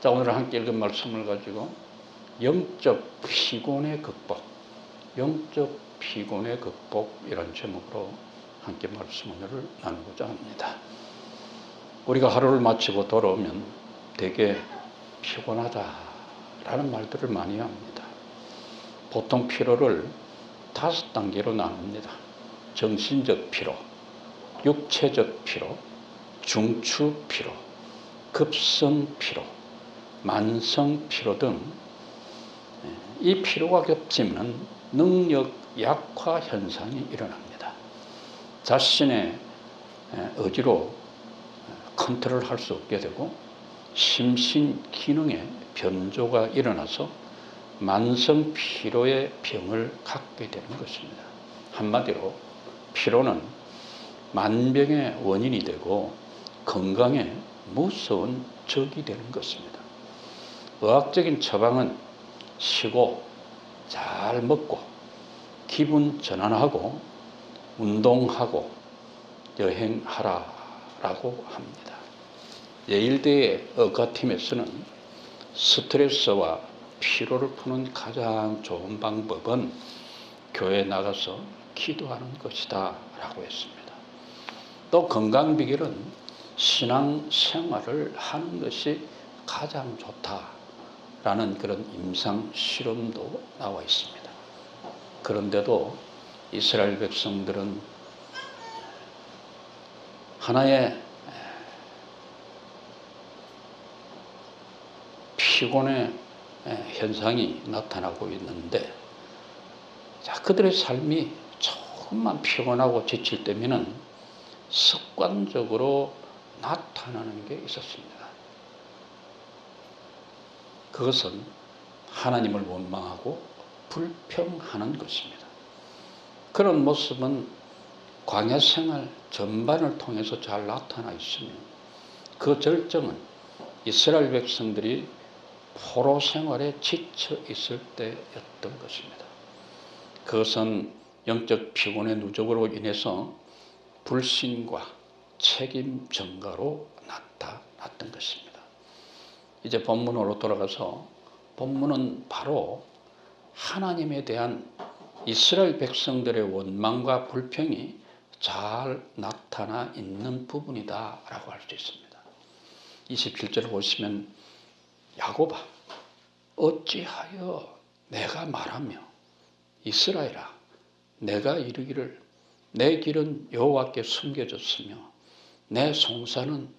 자, 오늘 함께 읽은 말씀을 가지고 영적 피곤의 극복, 영적 피곤의 극복이라는 제목으로 함께 말씀을 나누고자 합니다. 우리가 하루를 마치고 돌아오면 되게 피곤하다라는 말들을 많이 합니다. 보통 피로를 5단계로 나눕니다. 정신적 피로, 육체적 피로, 중추 피로, 급성 피로, 만성 피로 등 이 피로가 겹치면 능력 약화 현상이 일어납니다. 자신의 의지로 컨트롤할 수 없게 되고 심신 기능에 변조가 일어나서 만성 피로의 병을 갖게 되는 것입니다. 한마디로 피로는 만병의 원인이 되고 건강에 무서운 적이 되는 것입니다. 의학적인 처방은 쉬고 잘 먹고 기분 전환하고 운동하고 여행하라라고 합니다. 예일대의 의과팀에서는 스트레스와 피로를 푸는 가장 좋은 방법은 교회에 나가서 기도하는 것이다 라고 했습니다. 또 건강 비결은 신앙생활을 하는 것이 가장 좋다라는 그런 임상 실험도 나와 있습니다. 그런데도 이스라엘 백성들은 하나의 피곤의 현상이 나타나고 있는데, 그들의 삶이 조금만 피곤하고 지칠 때면은 습관적으로 나타나는 게 있었습니다. 그것은 하나님을 원망하고 불평하는 것입니다. 그런 모습은 광야 생활 전반을 통해서 잘 나타나 있으며 그 절정은 이스라엘 백성들이 포로 생활에 지쳐 있을 때였던 것입니다. 그것은 영적 피곤의 누적으로 인해서 불신과 책임 전가로 나타났던 것입니다. 이제 본문으로 돌아가서 본문은 바로 하나님에 대한 이스라엘 백성들의 원망과 불평이 잘 나타나 있는 부분이다 라고 할 수 있습니다. 27절을 보시면 야곱아 어찌하여 내가 말하며 이스라엘아 내가 이르기를 내 길은 여호와께 숨겨졌으며 내 송사는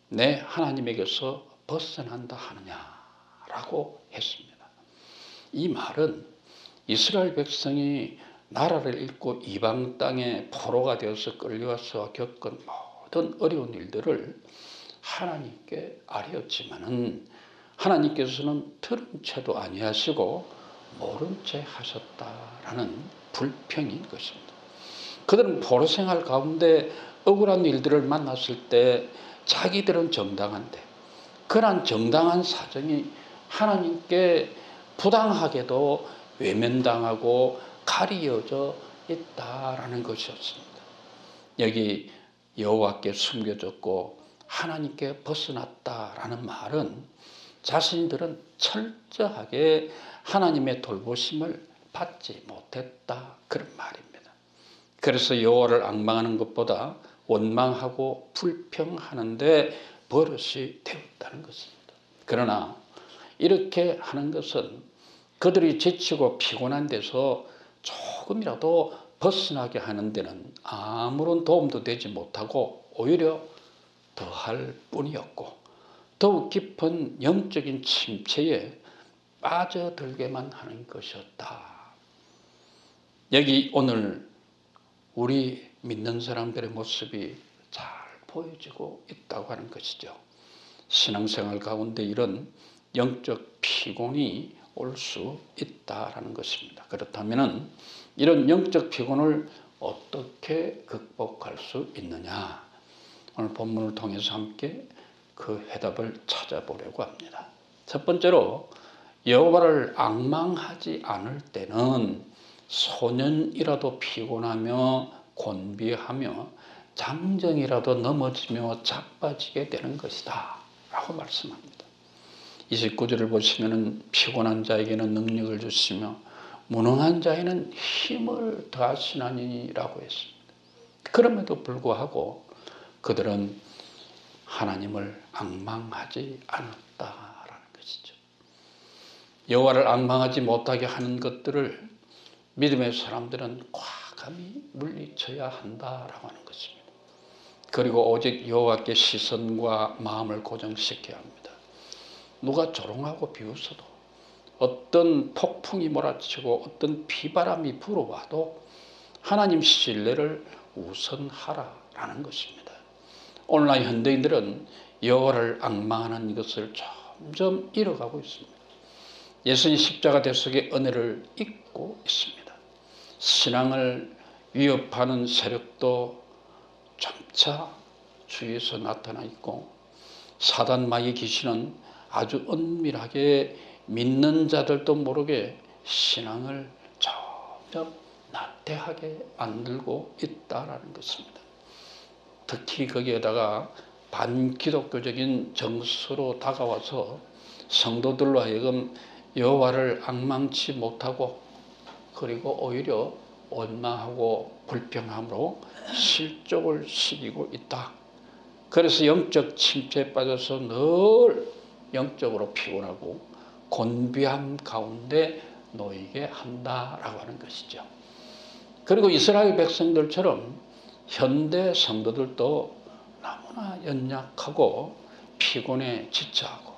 내 하나님에게서 벗어난다 하느냐라고 했습니다. 이 말은 이스라엘 백성이 나라를 잃고 이방 땅에 포로가 되어서 끌려와서 겪은 모든 어려운 일들을 하나님께 아뢰었지만은 하나님께서는 들은 채도 아니하시고 모른 채 하셨다라는 불평인 것입니다. 그들은 포로 생활 가운데 억울한 일들을 만났을 때 자기들은 정당한데 그러한 정당한 사정이 하나님께 부당하게도 외면당하고 가리어져 있다라는 것이었습니다. 여기 여호와께 숨겨졌고 하나님께 벗어났다라는 말은 자신들은 철저하게 하나님의 돌보심을 받지 못했다 그런 말입니다. 그래서 여호와를 앙망하는 것보다 원망하고 불평하는데 버릇이 되었다는 것입니다. 그러나 이렇게 하는 것은 그들이 지치고 피곤한 데서 조금이라도 벗어나게 하는 데는 아무런 도움도 되지 못하고 오히려 더할 뿐이었고 더욱 깊은 영적인 침체에 빠져들게만 하는 것이었다. 여기 오늘 우리 믿는 사람들의 모습이 잘 보여지고 있다고 하는 것이죠. 신앙생활 가운데 이런 영적 피곤이 올 수 있다라는 것입니다. 그렇다면 이런 영적 피곤을 어떻게 극복할 수 있느냐? 오늘 본문을 통해서 함께 그 해답을 찾아보려고 합니다. 첫 번째로 여호와를 앙망하지 않을 때는 소년이라도 피곤하며 곤비하며 장정이라도 넘어지며 자빠지게 되는 것이다 라고 말씀합니다. 29절을 보시면은 피곤한 자에게는 능력을 주시며 무능한 자에는 힘을 더하시나니라고 했습니다. 그럼에도 불구하고 그들은 하나님을 앙망하지 않았다라는 것이죠. 여호와를 앙망하지 못하게 하는 것들을 믿음의 사람들은 과감히 물리쳐야 한다라고 하는 것입니다. 그리고 오직 여호와께 시선과 마음을 고정시켜야 합니다. 누가 조롱하고 비웃어도, 어떤 폭풍이 몰아치고 어떤 비바람이 불어와도 하나님 신뢰를 우선하라라는 것입니다. 오늘날 현대인들은 여호와를 앙망하는 것을 점점 잃어가고 있습니다. 예수님 십자가 대속의 은혜를 잊고 있습니다. 신앙을 위협하는 세력도 점차 주위에서 나타나 있고, 사단 마귀 귀신은 아주 은밀하게 믿는 자들도 모르게 신앙을 점점 나태하게 만들고 있다라는 것입니다. 특히 거기에다가 반기독교적인 정서로 다가와서 성도들로 하여금 여호와를 앙망치 못하고, 그리고 오히려 원망하고 불평함으로 실족을 시키고 있다. 그래서 영적 침체에 빠져서 늘 영적으로 피곤하고 곤비함 가운데 놓이게 한다라고 하는 것이죠. 그리고 이스라엘 백성들처럼 현대 성도들도 너무나 연약하고 피곤에 지쳐하고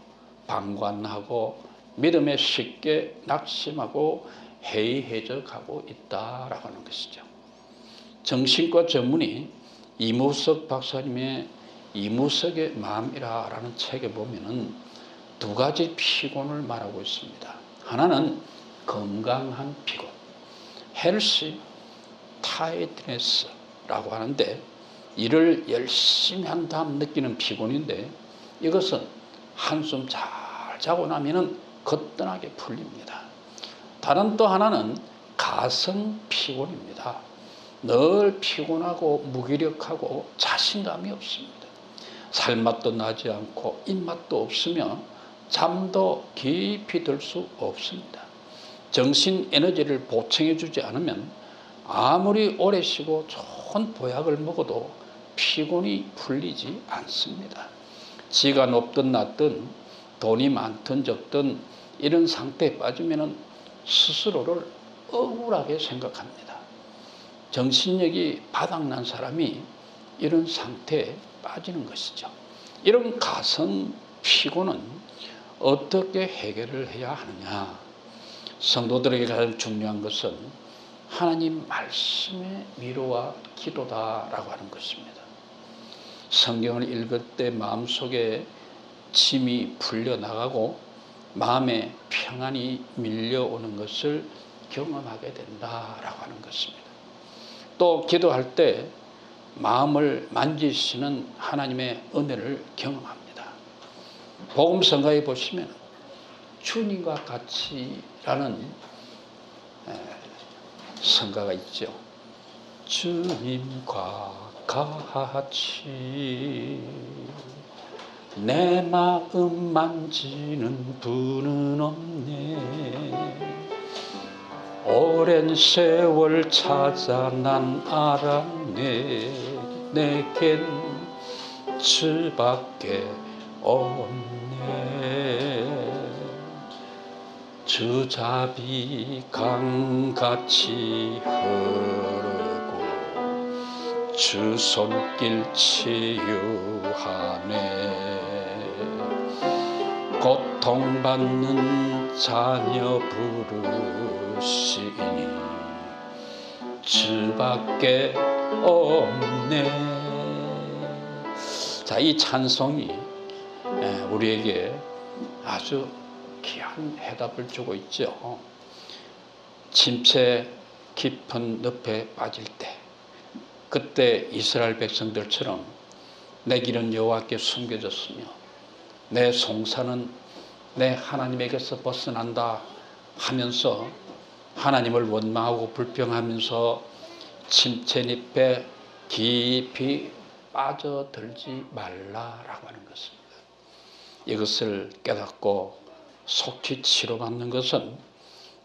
방관하고 믿음에 쉽게 낙심하고 해이해져 가고 있다라고 하는 것이죠. 정신과 전문의 이무석 박사님의 이무석의 마음이라는 책에 보면은 두 가지 피곤을 말하고 있습니다. 하나는 건강한 피곤, 헬시 타이드네스라고 하는데, 일을 열심히 한 다음 느끼는 피곤인데, 이것은 한숨 잘 자고 나면은 거뜬하게 풀립니다. 다른 또 하나는 가성 피곤입니다. 늘 피곤하고 무기력하고 자신감이 없습니다. 살맛도 나지 않고 입맛도 없으며 잠도 깊이 들 수 없습니다. 정신 에너지를 보충해 주지 않으면 아무리 오래 쉬고 좋은 보약을 먹어도 피곤이 풀리지 않습니다. 지가 높든 낮든 돈이 많든 적든 이런 상태에 빠지면 스스로를 억울하게 생각합니다. 정신력이 바닥난 사람이 이런 상태에 빠지는 것이죠. 이런 가성 피곤은 어떻게 해결을 해야 하느냐? 성도들에게 가장 중요한 것은 하나님 말씀의 위로와 기도다라고 하는 것입니다. 성경을 읽을 때 마음속에 짐이 풀려나가고 마음에 평안이 밀려오는 것을 경험하게 된다라고 하는 것입니다. 또 기도할 때 마음을 만지시는 하나님의 은혜를 경험합니다. 복음성가에 보시면 주님과 같이라는 성가가 있죠. 주님과 같이 내 마음 만지는 분은 없네. 오랜 세월 찾아 난 알았네. 내겐 주밖에 없네. 주 자비 강같이 흐르고 주 손길 치유하네. 고통받는 자녀 부르시니 주밖에 없네. 자, 이 찬송이 우리에게 아주 귀한 해답을 주고 있죠. 침체 깊은 늪에 빠질 때, 그때 이스라엘 백성들처럼 내 길은 여호와께 숨겨졌으며 내 송사는 내 하나님에게서 벗어난다 하면서 하나님을 원망하고 불평하면서 침체늪에 깊이 빠져들지 말라라고 하는 것입니다. 이것을 깨닫고 속히 치료받는 것은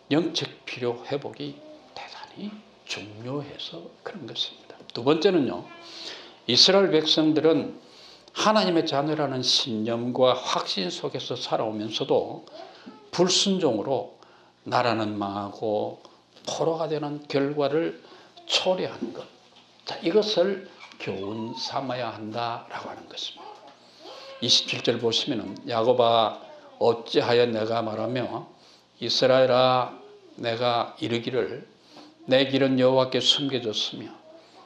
영적 필요 회복이 대단히 중요해서 그런 것입니다. 두 번째는요, 이스라엘 백성들은 하나님의 자녀라는 신념과 확신 속에서 살아오면서도 불순종으로 나라는 망하고 포로가 되는 결과를 초래하는 것, 자, 이것을 교훈 삼아야 한다라고 하는 것입니다. 27절 보시면은 야곱아 어찌하여 내가 말하며 이스라엘아 내가 이르기를 내 길은 여호와께 숨겨졌으며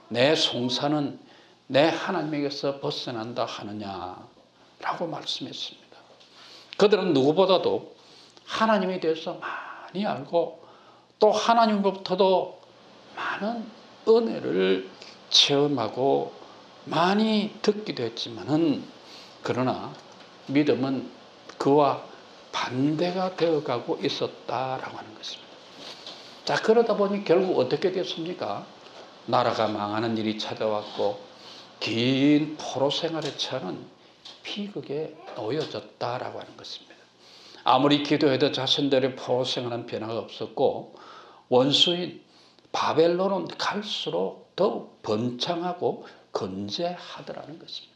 내 송사는 내 하나님에게서 벗어난다 하느냐라고 말씀했습니다. 그들은 누구보다도 하나님에 대해서 많이 알고 또 하나님으로부터도 많은 은혜를 체험하고 많이 듣기도 했지만은 그러나 믿음은 그와 반대가 되어가고 있었다라고 하는 것입니다. 자, 그러다 보니 결국 어떻게 됐습니까? 나라가 망하는 일이 찾아왔고 긴 포로 생활에 처하는 비극에 놓여졌다라고 하는 것입니다. 아무리 기도해도 자신들의 포로 생활은 변화가 없었고 원수인 바벨론은 갈수록 더욱 번창하고 건재하더라는 것입니다.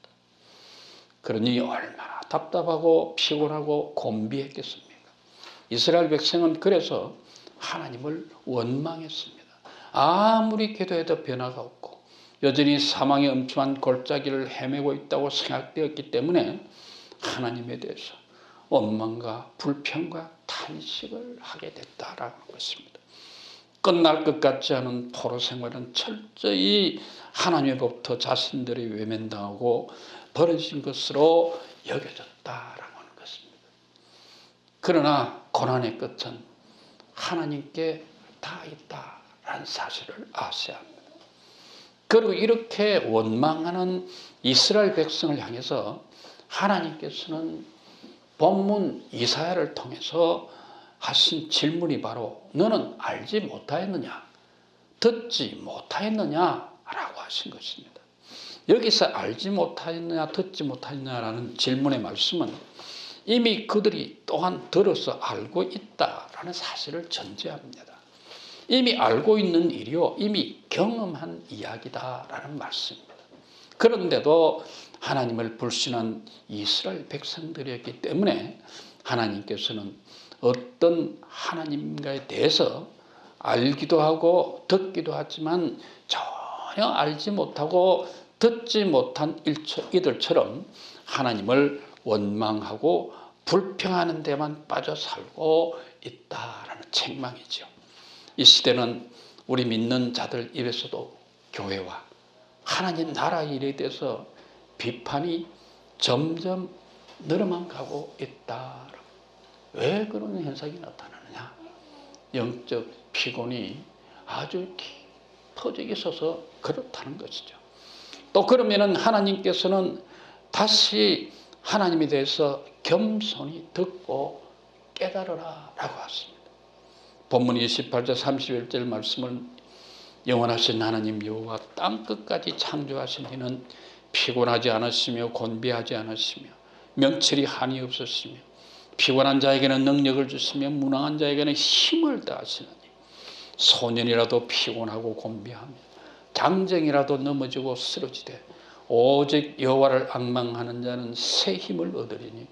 그러니 얼마나 답답하고 피곤하고 곤비했겠습니까? 이스라엘 백성은 그래서 하나님을 원망했습니다. 아무리 기도해도 변화가 없고 여전히 사망의 엄청난 골짜기를 헤매고 있다고 생각되었기 때문에 하나님에 대해서 원망과 불평과 탄식을 하게 됐다라는 것입니다. 끝날 것 같지 않은 포로 생활은 철저히 하나님으로부터 자신들이 외면당하고 버려진 것으로 여겨졌다라고 하는 것입니다. 그러나 고난의 끝은 하나님께 다 있다라는 사실을 아셔야 합니다. 그리고 이렇게 원망하는 이스라엘 백성을 향해서 하나님께서는 본문 이사야를 통해서 하신 질문이 바로 너는 알지 못하였느냐, 듣지 못하였느냐라고 하신 것입니다. 여기서 알지 못하였느냐, 듣지 못하였느냐라는 질문의 말씀은 이미 그들이 또한 들어서 알고 있다라는 사실을 전제합니다. 이미 알고 있는 일이요, 이미 경험한 이야기다라는 말씀입니다. 그런데도 하나님을 불신한 이스라엘 백성들이었기 때문에 하나님께서는 어떤 하나님과에 대해서 알기도 하고 듣기도 하지만 전혀 알지 못하고 듣지 못한 이들처럼 하나님을 원망하고 불평하는 데만 빠져 살고 있다라는 책망이죠. 이 시대는 우리 믿는 자들 입에서도 교회와 하나님 나라 일에 대해서 비판이 점점 늘어만 가고 있다. 왜 그런 현상이 나타나느냐? 영적 피곤이 아주 깊어져 있어서 그렇다는 것이죠. 또 그러면은 하나님께서는 다시 하나님에 대해서 겸손히 듣고 깨달으라 라고 하십니다. 본문 28절 31절 말씀을 영원하신 하나님 여호와 땅끝까지 창조하신 이는 피곤하지 않으시며 곤비하지 않으시며 명철이 한이 없으시며 피곤한 자에게는 능력을 주시며 무능한 자에게는 힘을 다하시느니 소년이라도 피곤하고 곤비하며 장정이라도 넘어지고 쓰러지되 오직 여호와를 앙망하는 자는 새 힘을 얻으리니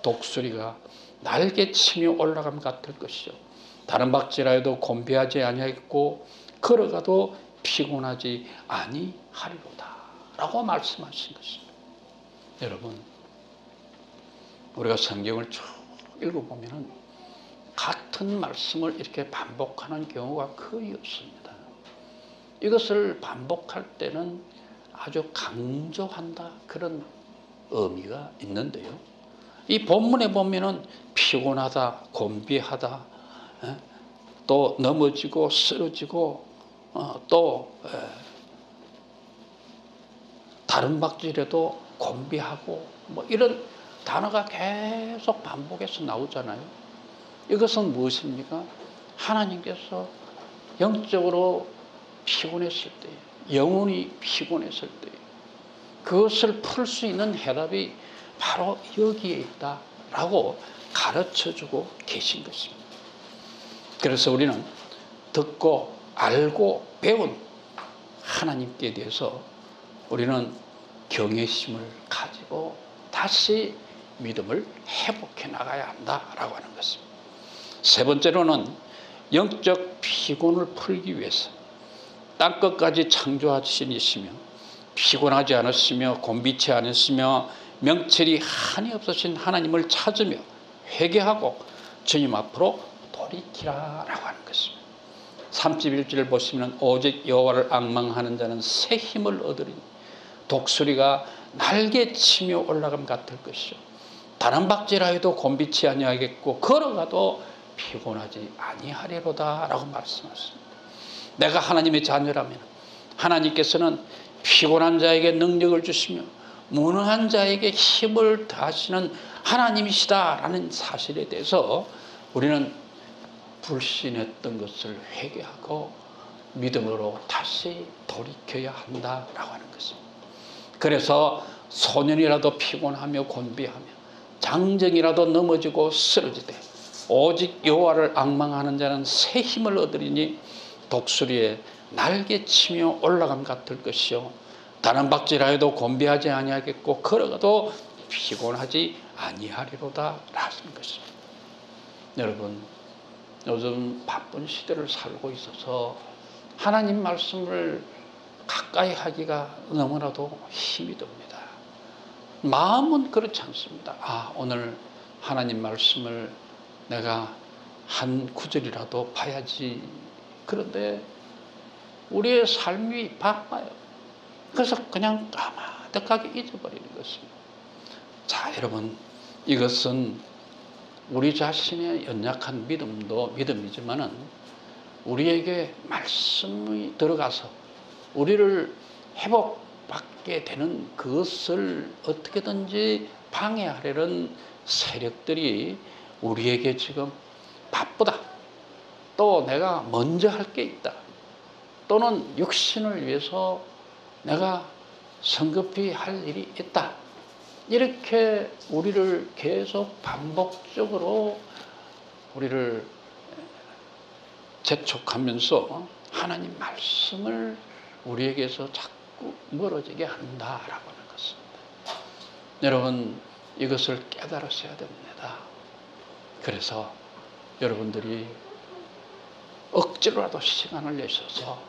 독수리가 날개치며 올라감 같을 것이요 다른 박질하여도 곤비하지 아니하겠고 걸어가도 피곤하지 아니하리로다 라고 말씀하신 것입니다. 여러분, 우리가 성경을 쭉 읽어보면 같은 말씀을 이렇게 반복하는 경우가 거의 없습니다. 이것을 반복할 때는 아주 강조한다 그런 의미가 있는데요. 이 본문에 보면은 피곤하다, 곤비하다, 또 넘어지고 쓰러지고 또 다른 박질에도 곤비하고 뭐 이런 단어가 계속 반복해서 나오잖아요. 이것은 무엇입니까? 하나님께서 영적으로 피곤했을 때, 영혼이 피곤했을 때 그것을 풀 수 있는 해답이 바로 여기에 있다라고 가르쳐주고 계신 것입니다. 그래서 우리는 듣고 알고 배운 하나님께 대해서 우리는 경외심을 가지고 다시 믿음을 회복해 나가야 한다라고 하는 것입니다. 세 번째로는 영적 피곤을 풀기 위해서 땅끝까지 창조하신 이시며 피곤하지 않으시며 곤비치 않으시며 명철이 한이 없으신 하나님을 찾으며 회개하고 주님 앞으로 돌이키라라고 하는 것입니다. 31절 보시면 오직 여호와를 앙망하는 자는 새 힘을 얻으리니 독수리가 날개치며 올라감 같을 것이요 다람박질하 해도 곤비치 아니하겠고 걸어가도 피곤하지 아니하리로다 라고 말씀하십니다. 내가 하나님의 자녀라면 하나님께서는 피곤한 자에게 능력을 주시며 무능한 자에게 힘을 더하시는 하나님이시다라는 사실에 대해서 우리는 불신했던 것을 회개하고 믿음으로 다시 돌이켜야 한다라고 하는 것입니다. 그래서 소년이라도 피곤하며 곤비하며 장정이라도 넘어지고 쓰러지되 오직 여호와를 앙망하는 자는 새 힘을 얻으리니 독수리에 날개치며 올라감 같을 것이요 다람박질하여도 곤비하지 아니하겠고 걸어가도 피곤하지 아니하리로다 라는 것입니다. 여러분, 요즘 바쁜 시대를 살고 있어서 하나님 말씀을 가까이 하기가 너무나도 힘이 듭니다. 마음은 그렇지 않습니다. 오늘 하나님 말씀을 내가 한 구절이라도 봐야지. 그런데 우리의 삶이 바빠요. 그래서 그냥 까마득하게 잊어버리는 것입니다. 자, 여러분, 이것은 우리 자신의 연약한 믿음이지만은 우리에게 말씀이 들어가서 우리를 회복받게 되는 그것을 어떻게든지 방해하려는 세력들이 우리에게 지금 바쁘다. 또 내가 먼저 할 게 있다. 또는 육신을 위해서 내가 성급히 할 일이 있다. 이렇게 우리를 계속 반복적으로 우리를 재촉하면서 하나님 말씀을 우리에게서 자꾸 멀어지게 한다라고 하는 것입니다. 여러분, 이것을 깨달으셔야 됩니다. 그래서 여러분들이 억지로라도 시간을 내셔서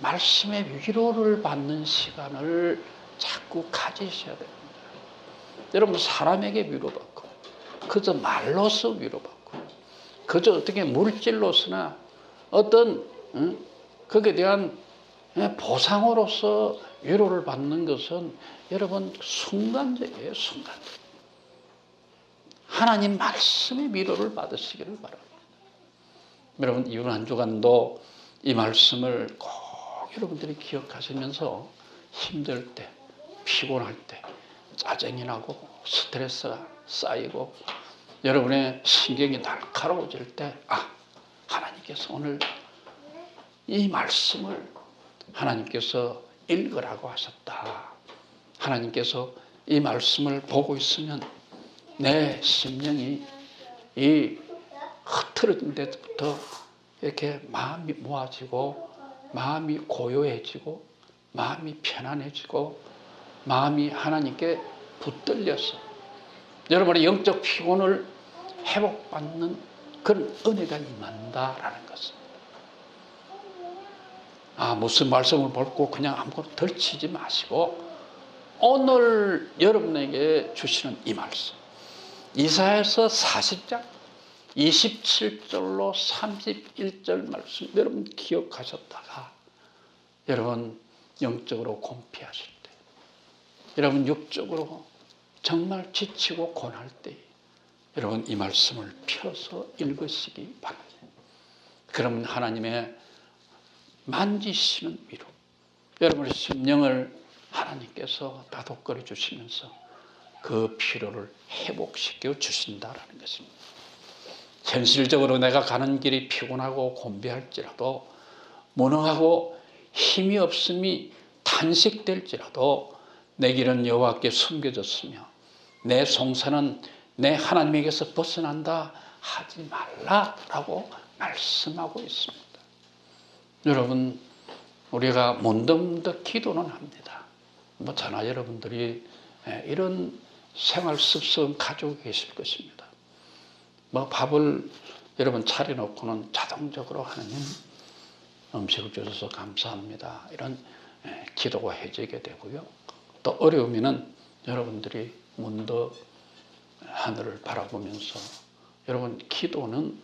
말씀의 위로를 받는 시간을 자꾸 가지셔야 됩니다. 여러분, 사람에게 위로받고 그저 말로서 위로받고 그저 어떻게 물질로서나 어떤 거기에 대한 보상으로서 위로를 받는 것은 여러분 순간적이에요. 순간적. 하나님 말씀의 위로를 받으시기를 바랍니다. 여러분, 이번 한 주간도 이 말씀을 꼭 여러분들이 기억하시면서 힘들 때, 피곤할 때, 짜증이 나고 스트레스가 쌓이고 여러분의 신경이 날카로워질 때 하나님께서 오늘 이 말씀을 하나님께서 읽으라고 하셨다. 하나님께서 이 말씀을 보고 있으면 내 심령이 이 흐트러진 데부터 이렇게 마음이 모아지고 마음이 고요해지고 마음이 편안해지고 마음이 하나님께 붙들려서 여러분의 영적 피곤을 회복받는 그런 은혜가 임한다라는 것입니다. 무슨 말씀을 보고 그냥 아무것도 덜치지 마시고 오늘 여러분에게 주시는 이 말씀 이사야서 40장 27절로 31절 말씀 여러분 기억하셨다가 여러분 영적으로 곤피하실 때 여러분 육적으로 정말 지치고 고날 때 여러분 이 말씀을 펴서 읽으시기 바랍니다. 그러면 하나님의 만지시는 위로 여러분의 심령을 하나님께서 다독거려 주시면서 그 피로를 회복시켜 주신다라는 것입니다. 현실적으로 내가 가는 길이 피곤하고 곤비할지라도 무능하고 힘이 없음이 탄식될지라도 내 길은 여호와께 숨겨졌으며 내 송사는 내 하나님에게서 벗어난다 하지 말라라고 말씀하고 있습니다. 여러분, 우리가 문득문득 기도는 합니다. 저나 여러분들이 이런 생활 습성 가지고 계실 것입니다. 밥을 여러분 차려놓고는 자동적으로 하나님 음식을 주셔서 감사합니다, 이런 기도가 해지게 되고요. 또 어려우면은 여러분들이 문득 하늘을 바라보면서 여러분 기도는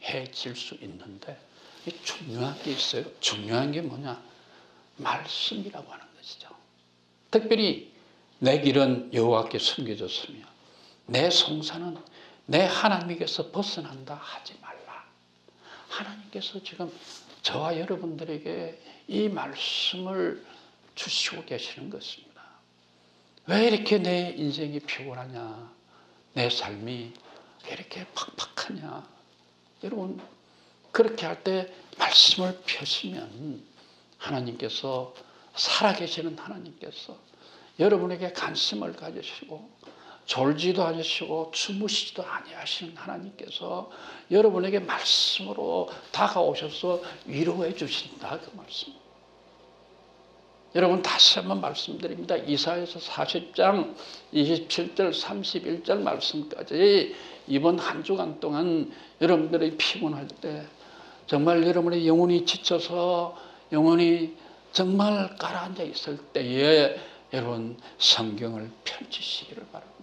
해질 수 있는데 중요한 게 있어요. 중요한 게 뭐냐? 말씀이라고 하는 것이죠. 특별히 내 길은 여호와께 숨겨졌으며 내 송사는 내 하나님에게서 벗어난다 하지 말라. 하나님께서 지금 저와 여러분들에게 이 말씀을 주시고 계시는 것입니다. 왜 이렇게 내 인생이 피곤하냐? 내 삶이 왜 이렇게 팍팍하냐? 여러분, 그렇게 할 때 말씀을 펴시면 하나님께서, 살아계시는 하나님께서 여러분에게 관심을 가지시고 졸지도 않으시고 주무시지도 아니하시는 하나님께서 여러분에게 말씀으로 다가오셔서 위로해 주신다, 그 말씀. 여러분, 다시 한번 말씀드립니다. 이사야서 40장 27절 31절 말씀까지 이번 한 주간 동안 여러분들이 피곤할 때, 정말 여러분의 영혼이 지쳐서 영혼이 정말 가라앉아 있을 때에 여러분 성경을 펼치시기를 바랍니다.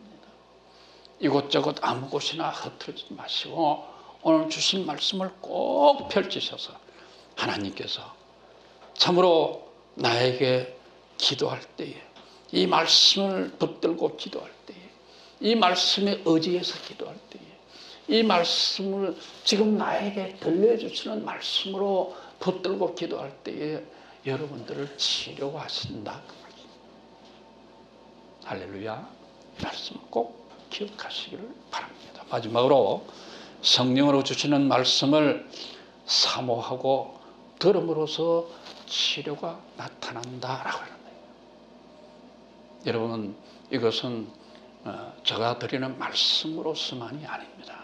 이곳저곳 아무 곳이나 흩어지지 마시고 오늘 주신 말씀을 꼭 펼치셔서 하나님께서 참으로 나에게 기도할 때에, 이 말씀을 붙들고 기도할 때에, 이 말씀에 의지해서 기도할 때에, 이 말씀을 지금 나에게 들려주시는 말씀으로 붙들고 기도할 때에 여러분들을 치료하신다, 그 말씀. 할렐루야. 이 말씀을 꼭 기억하시기를 바랍니다. 마지막으로 성령으로 주시는 말씀을 사모하고 들음으로써 치료가 나타난다라고 하는 거예요. 여러분, 이것은 제가 드리는 말씀으로서만이 아닙니다.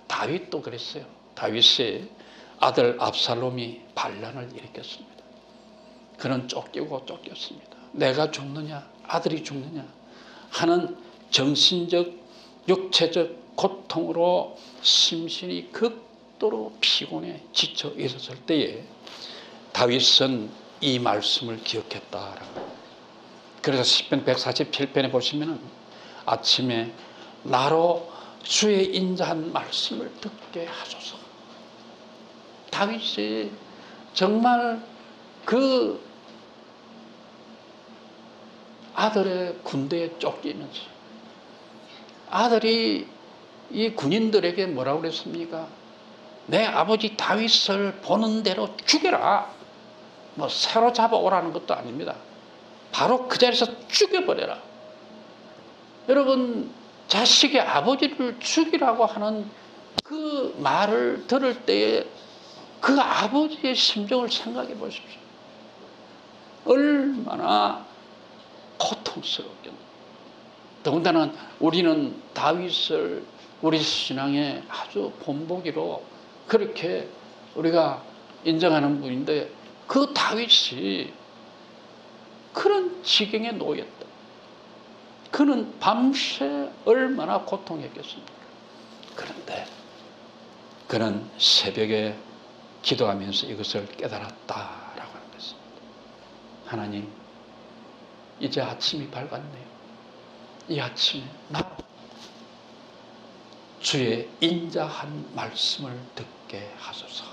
다윗도 그랬어요. 다윗의 아들 압살롬이 반란을 일으켰습니다. 그는 쫓기고 쫓겼습니다. 내가 죽느냐 아들이 죽느냐 하는 정신적 육체적 고통으로 심신이 극도로 피곤해 지쳐 있었을 때에 다윗은 이 말씀을 기억했다라고. 그래서 시편 147편에 보시면 아침에 나로 주의 인자한 말씀을 듣게 하소서. 다윗이 정말 그 아들의 군대에 쫓기면서 아들이 이 군인들에게 뭐라고 그랬습니까? 내 아버지 다윗을 보는 대로 죽여라. 사로잡아 오라는 것도 아닙니다. 바로 그 자리에서 죽여버려라. 여러분, 자식의 아버지를 죽이라고 하는 그 말을 들을 때에 그 아버지의 심정을 생각해 보십시오. 얼마나 고통스럽겠나. 더군다나 우리는 다윗을 우리 신앙의 아주 본보기로 그렇게 우리가 인정하는 분인데, 그 다윗이 그런 지경에 놓였다. 그는 밤새 얼마나 고통했겠습니까? 그런데 그는 새벽에 기도하면서 이것을 깨달았다라고 하는 것입니다. 하나님, 이제 아침이 밝았네요. 이 아침에 나 주의 인자한 말씀을 듣게 하소서.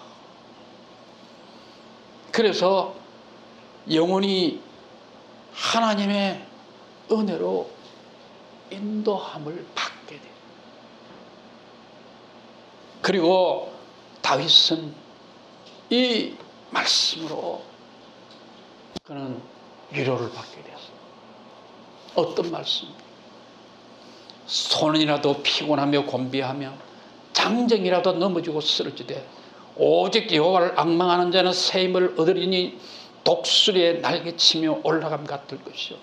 그래서 영혼이 하나님의 은혜로 인도함을 받게 돼요. 그리고 다윗은 이 말씀으로 그는 위로를 받게 되었어요. 어떤 말씀? 손이라도 피곤하며 곤비하며 장정이라도 넘어지고 쓰러지되 오직 여호와를 앙망하는 자는 새 힘을 얻으리니 독수리에 날개치며 올라감 같을 것이요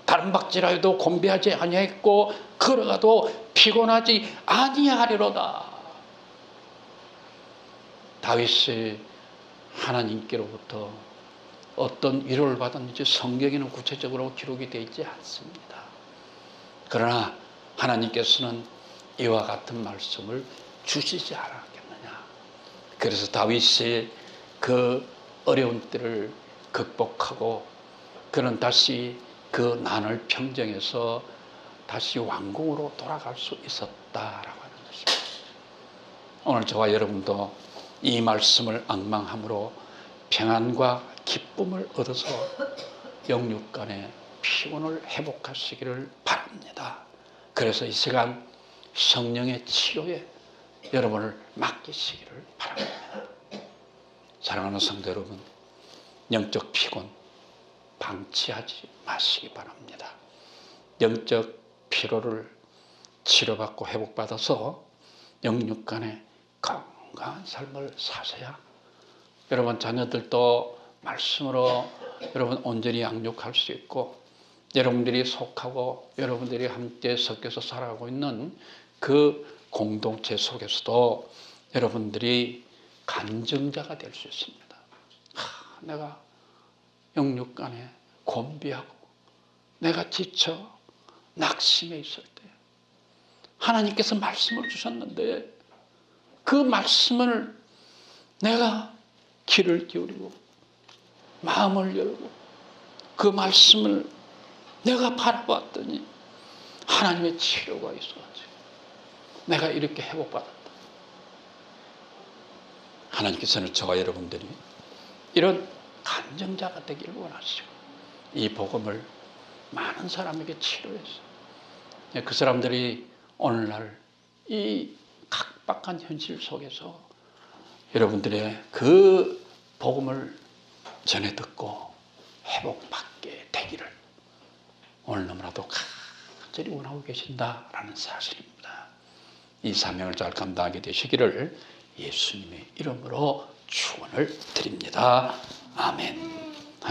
다른 박질하여도 곤비하지 아니하였고 걸어가도 피곤하지 아니하리로다. 다윗이 하나님께로부터 어떤 위로를 받았는지 성경에는 구체적으로 기록이 되어 있지 않습니다. 그러나 하나님께서는 이와 같은 말씀을 주시지 않았겠느냐. 그래서 다윗이 그 어려운 때를 극복하고 그는 다시 그 난을 평정해서 다시 왕궁으로 돌아갈 수 있었다라고 하는 것입니다. 오늘 저와 여러분도 이 말씀을 앙망함으로 평안과 기쁨을 얻어서 영육간의 피곤을 회복하시기를 바랍니다. 그래서 이 시간 성령의 치료에 여러분을 맡기시기를 바랍니다. 사랑하는 성도 여러분, 영적 피곤 방치하지 마시기 바랍니다. 영적 피로를 치료받고 회복받아서 영육간의 건강한 삶을 사셔야 여러분 자녀들도 말씀으로 여러분 온전히 양육할 수 있고 여러분들이 속하고 여러분들이 함께 섞여서 살아가고 있는 그 공동체 속에서도 여러분들이 간증자가 될 수 있습니다. 내가 영육간에 곤비하고 내가 지쳐 낙심해 있을 때 하나님께서 말씀을 주셨는데 그 말씀을 내가 귀를 기울이고 마음을 열고 그 말씀을 내가 바라봤더니 하나님의 치료가 있어가지고 내가 이렇게 회복받았다. 하나님께서는 저와 여러분들이 이런 간증자가 되기를 원하시고 이 복음을 많은 사람에게 치료해서 그 사람들이 오늘날 이 각박한 현실 속에서 여러분들의 그 복음을 전해 듣고 회복받게 되기를 오늘 너무나도 간절히 원하고 계신다라는 사실입니다. 이 사명을 잘 감당하게 되시기를 예수님의 이름으로 축원을 드립니다. 아멘.